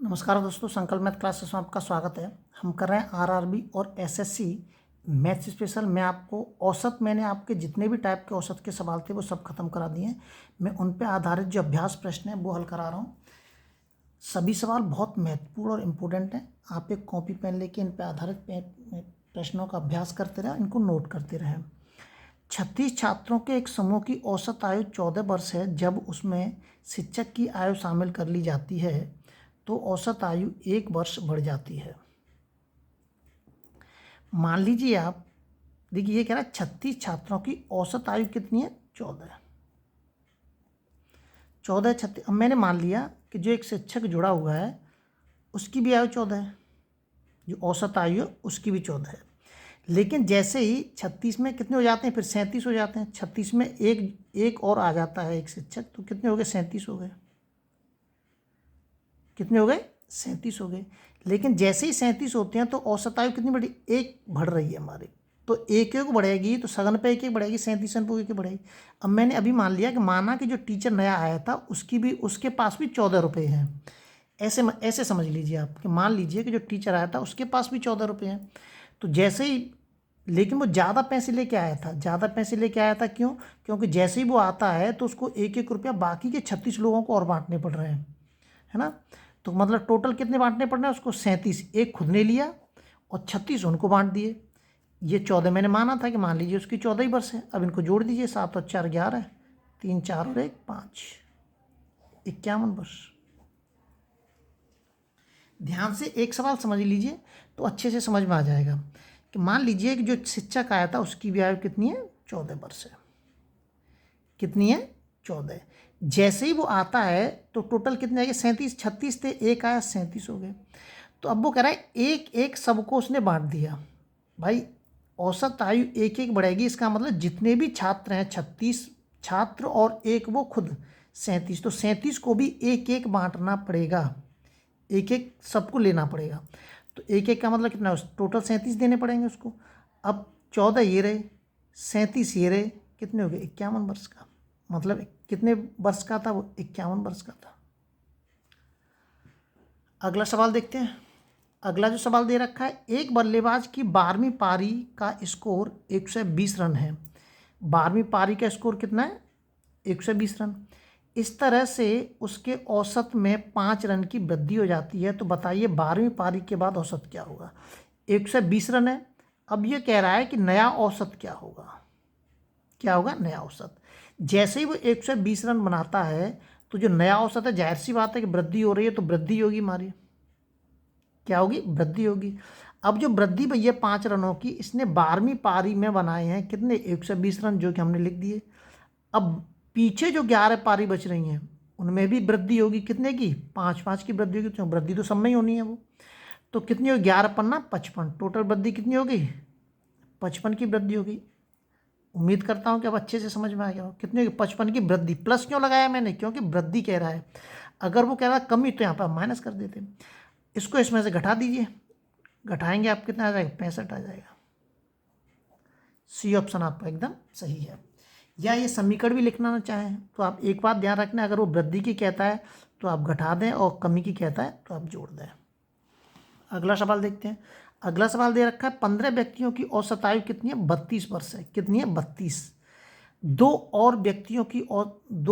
नमस्कार दोस्तों, संकल्प मैथ क्लासेस में आपका स्वागत है। हम कर रहे हैं आरआरबी और एसएससी मैथ्स स्पेशल। मैं आपको मैंने आपके जितने भी टाइप के औसत के सवाल थे वो सब खत्म करा दिए हैं। मैं उन पे आधारित जो अभ्यास प्रश्न है वो हल करा रहा हूँ। सभी सवाल बहुत महत्वपूर्ण और इम्पोर्टेंट हैं। आप एक कॉपी पेन लेके इन पे आधारित प्रश्नों का अभ्यास करते रहें, इनको नोट करते रहें। 36 छात्रों के एक समूह की औसत आयु 14 वर्ष है। जब उसमें शिक्षक की आयु शामिल कर ली जाती है तो औसत आयु 1 वर्ष बढ़ जाती है। मान लीजिए आप, देखिए ये कह रहा है 36 छात्रों की औसत आयु कितनी है? 14। 36। अब मैंने मान लिया कि जो एक शिक्षक जुड़ा हुआ है उसकी भी आयु 14 है, जो औसत आयु है उसकी भी 14 है। लेकिन जैसे ही 36 में कितने हो जाते हैं, फिर 37 हो जाते हैं। 36 में एक और आ जाता है, एक शिक्षक, तो कितने हो गए? 37 हो गए। कितने हो गए? 37 हो गए। लेकिन जैसे ही 37 होते हैं तो औसत आयु कितनी बढ़ी? 1 बढ़ रही है हमारी। तो एक बढ़ेगी, तो सघन पे एक बढ़ेगी, 37 पे एक बढ़ेगी। अब मैंने अभी मान लिया कि माना कि जो टीचर नया आया था उसके पास भी 14 रुपये हैं। ऐसे समझ लीजिए आप कि मान लीजिए कि जो टीचर आया था उसके पास भी 14 रुपये हैं। तो जैसे ही, लेकिन वो ज़्यादा पैसे लेके आया था। ज़्यादा पैसे लेके आया था क्यों? क्योंकि जैसे ही वो आता है तो उसको 1 रुपया बाकी के 36 लोगों को और बांटने पड़ रहे हैं, है ना। तो मतलब टोटल कितने बांटने पड़ रहे हैं उसको? 37। एक खुद ने लिया और 36 उनको बांट दिए। ये 14 मैंने माना था कि मान लीजिए उसकी 14 ही वर्ष है। अब इनको जोड़ दीजिए, 7 और 4 11, 3 4 और 1 5, 51 वर्ष। ध्यान से एक सवाल समझ लीजिए तो अच्छे से समझ में आ जाएगा कि मान लीजिए कि जो शिक्षक आया था उसकी भी आयु कितनी है? 14 वर्ष है। कितनी है? 14। जैसे ही वो आता है तो टोटल कितने आएंगे? 37। 36 थे, एक आया, 37 हो गए। तो अब वो कह रहा है एक एक सबको उसने बांट दिया। भाई औसत आयु एक एक बढ़ेगी, इसका मतलब जितने भी छात्र हैं 36 छात्र और एक वो खुद 37, तो 37 को भी एक एक बांटना पड़ेगा, एक एक सबको लेना पड़ेगा। तो एक एक का मतलब कितना? टोटल 37 देने पड़ेंगे उसको। अब 14 ये रहे, 37 ये रहे, कितने हो गए? 51 वर्ष का। मतलब कितने वर्ष का था वो? 51 वर्ष का था। अगला सवाल देखते हैं। अगला जो सवाल दे रखा है, एक बल्लेबाज की 12वीं पारी का स्कोर 120 रन है। 12वीं पारी का स्कोर कितना है? 120 रन। इस तरह से उसके औसत में 5 रन की वृद्धि हो जाती है। तो बताइए 12वीं पारी के बाद औसत क्या होगा? 120 रन है। अब ये कह रहा है कि नया औसत क्या होगा? क्या होगा नया औसत? जैसे ही वो 120 रन बनाता है तो जो नया औसत है, जाहिर सी बात है कि वृद्धि हो रही है, तो वृद्धि होगी हमारी। क्या होगी? वृद्धि होगी। अब जो वृद्धि भैया 5 रनों की, इसने 12वीं पारी में बनाए हैं कितने? 120 रन, जो कि हमने लिख दिए। अब पीछे जो 11 पारी बच रही हैं उनमें भी वृद्धि होगी। कितने की? 5 की वृद्धि होगी। तो वृद्धि तो सब में ही होनी है वो। तो कितनी होगी? 11 पन्ना 55। टोटल वृद्धि कितनी होगी? 55 की वृद्धि होगी। उम्मीद करता हूँ कि अब अच्छे से समझ में आ गया हो। कितनी होगी? 55 की वृद्धि। प्लस क्यों लगाया मैंने? क्योंकि वृद्धि कह रहा है। अगर वो कह रहा है कमी तो यहाँ पर माइनस कर देते। इसको इसमें से घटा दीजिए। घटाएंगे आप कितना आ जाएगा? 65 आ जाएगा। सी ऑप्शन आपका एकदम सही है। या ये समीकरण भी लिखना ना चाहें तो आप एक बात ध्यान रखना, अगर वो वृद्धि की कहता है तो आप घटा दें, और कमी की कहता है तो आप जोड़ दें। अगला सवाल देखते हैं। अगला सवाल दे रखा है, 15 व्यक्तियों की औसत आयु कितनी है? 32 वर्ष है। कितनी है? 32। दो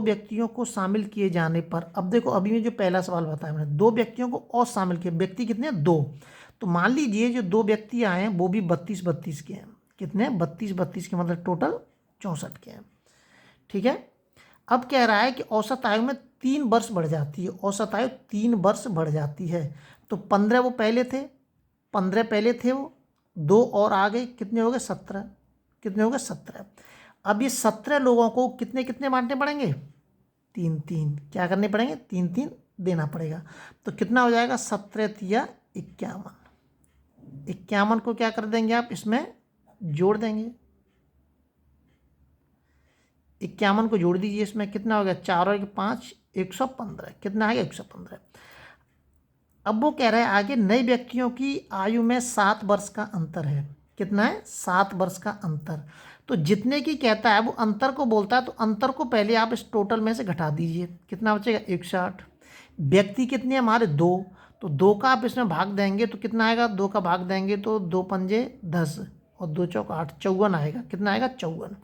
व्यक्तियों को शामिल किए जाने पर, अब देखो अभी में जो पहला सवाल बताया मैंने, 2 व्यक्तियों को और शामिल किए। व्यक्ति कितने हैं? 2। तो मान लीजिए जो 2 व्यक्ति आए हैं वो भी 32 के हैं। कितने? 32 के, मतलब टोटल 64 के हैं। ठीक है। अब कह रहा है कि औसत आयु में 3 वर्ष बढ़ जाती है। औसत आयु 3 वर्ष बढ़ जाती है। तो 15 वो पहले थे, 15 पहले थे वो, 2 और आ गए, कितने हो गए? 17। कितने हो गए? 17। अब ये 17 लोगों को कितने कितने बांटने पड़ेंगे? 3 3। क्या करने पड़ेंगे? 3 3 देना पड़ेगा। तो कितना हो जाएगा? 17 तिया 51। 51 को क्या कर देंगे आप? इसमें जोड़ देंगे। 51 को जोड़ दीजिए इसमें, कितना हो गया? 4 और 5, 115। कितना आ गया? 115। अब वो कह रहा है आगे, नए व्यक्तियों की आयु में 7 वर्ष का अंतर है। कितना है? 7 वर्ष का अंतर। तो जितने की कहता है वो अंतर को बोलता है, तो अंतर को पहले आप इस टोटल में से घटा दीजिए। कितना बचेगा? 160। व्यक्ति कितने हैं हमारे? 2। तो 2 का आप इसमें भाग देंगे तो कितना आएगा, 2 का भाग देंगे तो 2 पंजे 10 और 2 चौक 8, 54 आएगा। कितना आएगा, 54।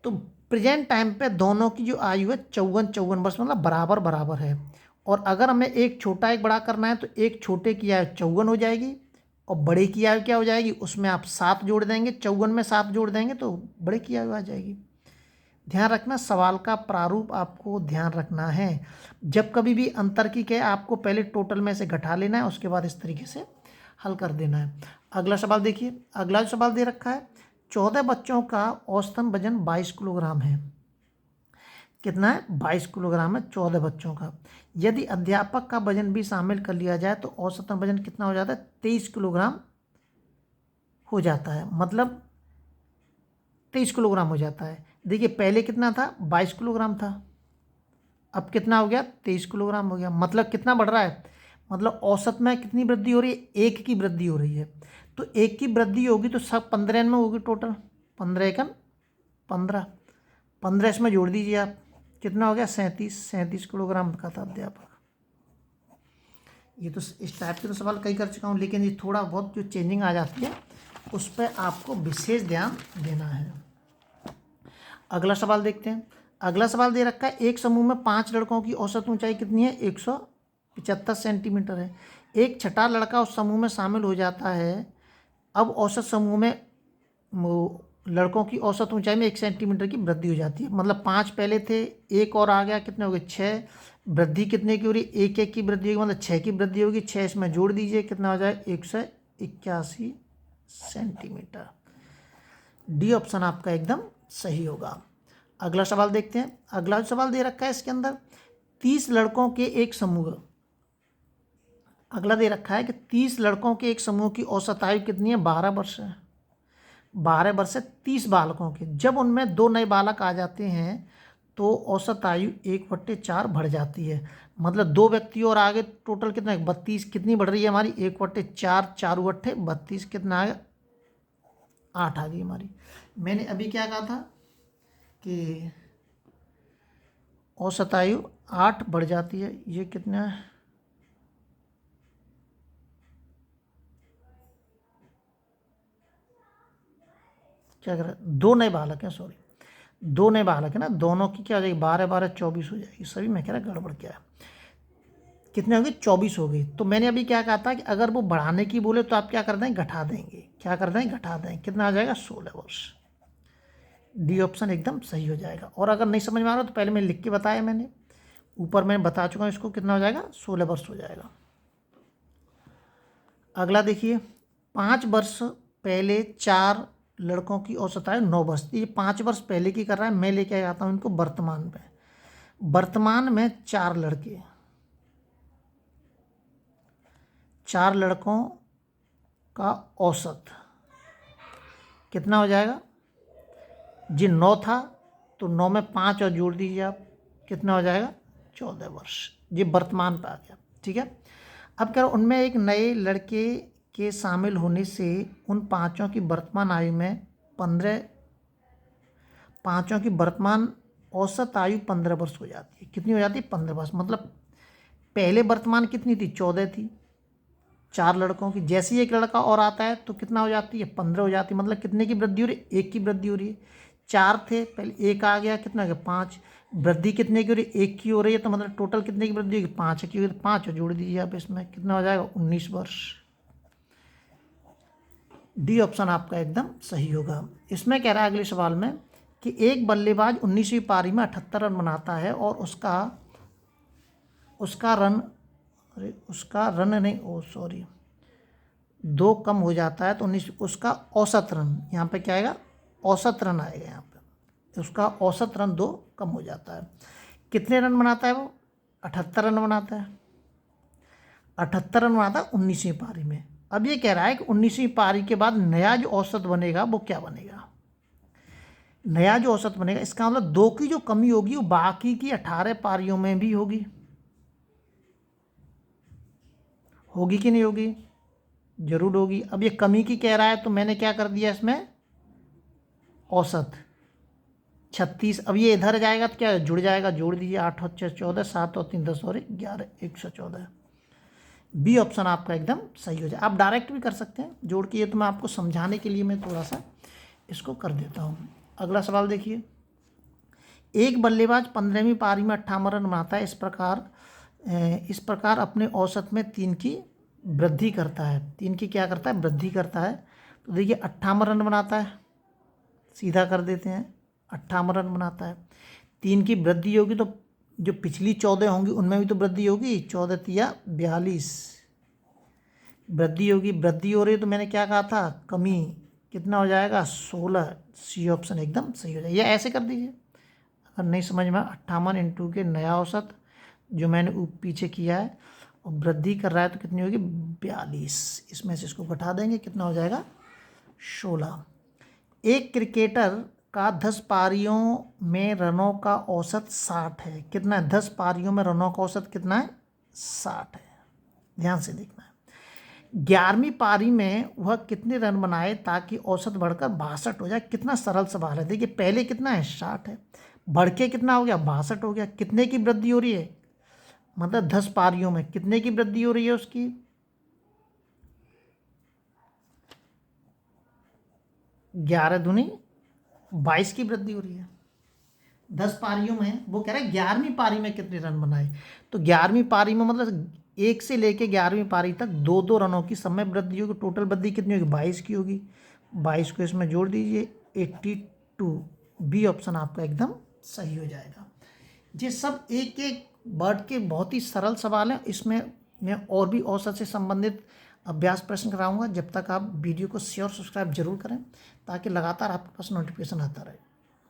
तो प्रेजेंट टाइम पे दोनों की जो आयु है 54 वर्ष, मतलब बराबर बराबर है। और अगर हमें एक छोटा एक बड़ा करना है तो एक छोटे की आयु 54 हो जाएगी और बड़े की आयु क्या हो जाएगी, उसमें आप 7 जोड़ देंगे, 54 में 7 जोड़ देंगे तो बड़े की आयु आ जाएगी। ध्यान रखना, सवाल का प्रारूप आपको ध्यान रखना है। जब कभी भी अंतर की कहे आपको पहले टोटल में से घटा लेना है, उसके बाद इस तरीके से हल कर देना है। अगला सवाल देखिए, अगला जो सवाल दे रखा है, 14 बच्चों का औसतन वजन 22 किलोग्राम है। कितना है, 22 किलोग्राम है 14 बच्चों का। यदि अध्यापक का वजन भी शामिल कर लिया जाए तो औसतन वजन कितना हो जाता है, 23 किलोग्राम हो जाता है। मतलब 23 किलोग्राम हो जाता है। देखिए पहले कितना था, 22 किलोग्राम था, अब कितना हो गया, 23 किलोग्राम हो गया। मतलब कितना बढ़ रहा है, मतलब औसत में कितनी वृद्धि हो रही है, 1 की वृद्धि हो रही है। तो 1 की वृद्धि होगी तो सब 15 में होगी टोटल, 15 एकन 15, 15 इसमें जोड़ दीजिए आप, कितना हो गया, 37 किलोग्राम का था अध्यापक। ये तो इस टाइप के तो सवाल कई कर चुका हूँ, लेकिन ये थोड़ा बहुत जो चेंजिंग आ जाती है उस पर आपको विशेष ध्यान देना है। अगला सवाल देखते हैं। अगला सवाल दे रखा है, एक समूह में 5 लड़कों की औसत ऊंचाई कितनी है, 175 सेंटीमीटर है। एक छठा लड़का उस समूह में शामिल हो जाता है। अब औसत समूह में लड़कों की औसत ऊंचाई में 1 सेंटीमीटर की वृद्धि हो जाती है। मतलब 5 पहले थे, एक और आ गया, कितने हो गए, 6। वृद्धि कितने की हो रही, 1 की वृद्धि होगी, मतलब 6 की वृद्धि होगी। 6 इसमें जोड़ दीजिए, कितना हो जाए, 181 सेंटीमीटर। डी ऑप्शन आपका एकदम सही होगा। अगला सवाल देखते हैं। अगला सवाल दे रखा है इसके अंदर, 30 लड़कों के एक समूह, अगला दे रखा है कि 30 लड़कों के एक समूह की औसत आयु कितनी है, 12 वर्ष है। 12 वर्ष से 30 बालकों के, जब उनमें 2 नए बालक आ जाते हैं तो औसत आयु 1/4 बढ़ जाती है। मतलब 2 व्यक्ति और आगे, टोटल कितना है, 32, कितनी बढ़ रही है हमारी, 1/4, 4 अट्ठे 32, कितना आ गया, 8 आ गई हमारी। मैंने अभी क्या कहा था कि औसत आयु 8 बढ़ जाती है। ये कितना है, क्या कर रहा है, 2 नए बालक हैं, सॉरी 2 नए बालक है ना, दोनों की क्या हो जाएगी, 12 12 24 हो जाएगी। सभी मैं कह रहा गड़बड़ क्या है, कितने हो गए, 24 हो गई। तो मैंने अभी क्या कहा था कि अगर वो बढ़ाने की बोले तो आप क्या कर दें, घटा देंगे। क्या कर दें, घटा दें। कितना आ जाएगा, 16 वर्ष। डी ऑप्शन एकदम सही हो जाएगा। और अगर नहीं समझ में आ रहा तो पहले मैं लिख के बताया, मैंने ऊपर मैं बता चुका हूँ इसको, कितना हो जाएगा, 16 वर्ष हो जाएगा। अगला देखिए, 5 वर्ष पहले 4 लड़कों की औसत आयु 9 वर्ष। ये 5 वर्ष पहले की कर रहा है, मैं लेके आता हूँ इनको वर्तमान में। वर्तमान में 4 लड़के, 4 लड़कों का औसत कितना हो जाएगा जी, 9 था तो 9 में 5 और जोड़ दीजिए आप, कितना हो जाएगा, 14 वर्ष। ये वर्तमान पे आ गया, ठीक है। अब क्या, उनमें एक नए लड़के के शामिल होने से उन पाँचों की वर्तमान आयु में 15, पाँचों की वर्तमान औसत आयु 15 वर्ष हो जाती है। कितनी हो जाती है, 15 वर्ष। मतलब पहले वर्तमान कितनी थी, 14 थी 4 लड़कों की। जैसे ही एक लड़का और आता है तो कितना हो जाती है, 15 हो जाती है। मतलब कितने की वृद्धि हो रही है, 1 की वृद्धि हो रही है। 4 थे पहले, 1 आ गया, कितना हो गया, 5। वृद्धि कितने की हो रही है, 1 की हो रही है। तो मतलब टोटल कितने की वृद्धि होगी, 5 की होगी। 5 जोड़ दीजिए आप इसमें, कितना हो जाएगा, 19 वर्ष। डी ऑप्शन आपका एकदम सही होगा। इसमें कह रहा है अगले सवाल में कि एक बल्लेबाज 19वीं पारी में 78 रन बनाता है और उसका रन, अरे उसका रन नहीं, ओ सॉरी, 2 कम हो जाता है तो 19, उसका औसत रन, यहाँ पे क्या आएगा, औसत रन आएगा यहाँ पे। उसका औसत रन 2 कम हो जाता है। कितने रन बनाता है वो, 78 रन बनाता है। 78 रन बनाता है 19वीं पारी में। अब ये कह रहा है कि 19वीं पारी के बाद नया जो औसत बनेगा वो क्या बनेगा। नया जो औसत बनेगा, इसका मतलब 2 की जो कमी होगी वो बाकी की 18 पारियों में भी होगी। होगी कि नहीं होगी, जरूर होगी। अब ये कमी की कह रहा है तो मैंने क्या कर दिया इसमें, औसत 36। अब ये इधर जाएगा तो क्या जुड़ जाएगा, जोड़ दीजिए, 8 और 6 14, 7 और 3 10 और 11, 114। बी ऑप्शन आपका एकदम सही हो जाए। आप डायरेक्ट भी कर सकते हैं जोड़ के, ये तो मैं आपको समझाने के लिए मैं थोड़ा सा इसको कर देता हूँ। अगला सवाल देखिए, एक बल्लेबाज 15वीं पारी में 58 रन बनाता है, इस प्रकार अपने औसत में 3 की वृद्धि करता है। 3 की क्या करता है? वृद्धि करता है। तो देखिए 58 रन बनाता है, सीधा कर देते हैं, 58 रन बनाता है, 3 की वृद्धि होगी तो जो पिछली 14 होंगी उनमें भी तो वृद्धि होगी, 14 तिया 42 वृद्धि होगी। वृद्धि हो रही है तो मैंने क्या कहा था? कमी। कितना हो जाएगा? 16। सी ऑप्शन एकदम सही हो जाएगा। या ऐसे कर दीजिए, अगर नहीं समझ में, 58 इंटू के नया औसत जो मैंने पीछे किया है और वृद्धि कर रहा है तो कितनी होगी? 42। इसमें से इसको घटा देंगे, कितना हो जाएगा? 16। एक क्रिकेटर का 10 पारियों में रनों का औसत 60 है। कितना है? 10 पारियों में रनों का औसत कितना है? 60 है। ध्यान से देखना है। 11वीं पारी में वह कितने रन बनाए ताकि औसत बढ़कर 62 हो जाए? कितना सरल सवाल है। देखिए पहले कितना है? 60 है, बढ़ के कितना हो गया? 62 हो गया। कितने की वृद्धि हो रही है? मतलब 10 पारियों में कितने की वृद्धि हो रही है उसकी? 11 दूनी 22 की वृद्धि हो रही है। 10 पारियों में वो कह रहा है 11वीं पारी में कितने रन बनाए, तो 11वीं पारी में मतलब 1 से लेके 11वीं पारी तक 2-2 रनों की समय वृद्धि होगी। टोटल वृद्धि कितनी होगी? 22 की होगी। 22 को इसमें जोड़ दीजिए, 82। बी ऑप्शन आपका एकदम सही हो जाएगा। ये सब एक एक वर्ड के बहुत ही सरल सवाल हैं। इसमें मैं और भी औसत से संबंधित अभ्यास प्रश्न कराऊंगा। जब तक आप वीडियो को शेयर सब्सक्राइब जरूर करें ताकि लगातार आपके पास नोटिफिकेशन आता रहे।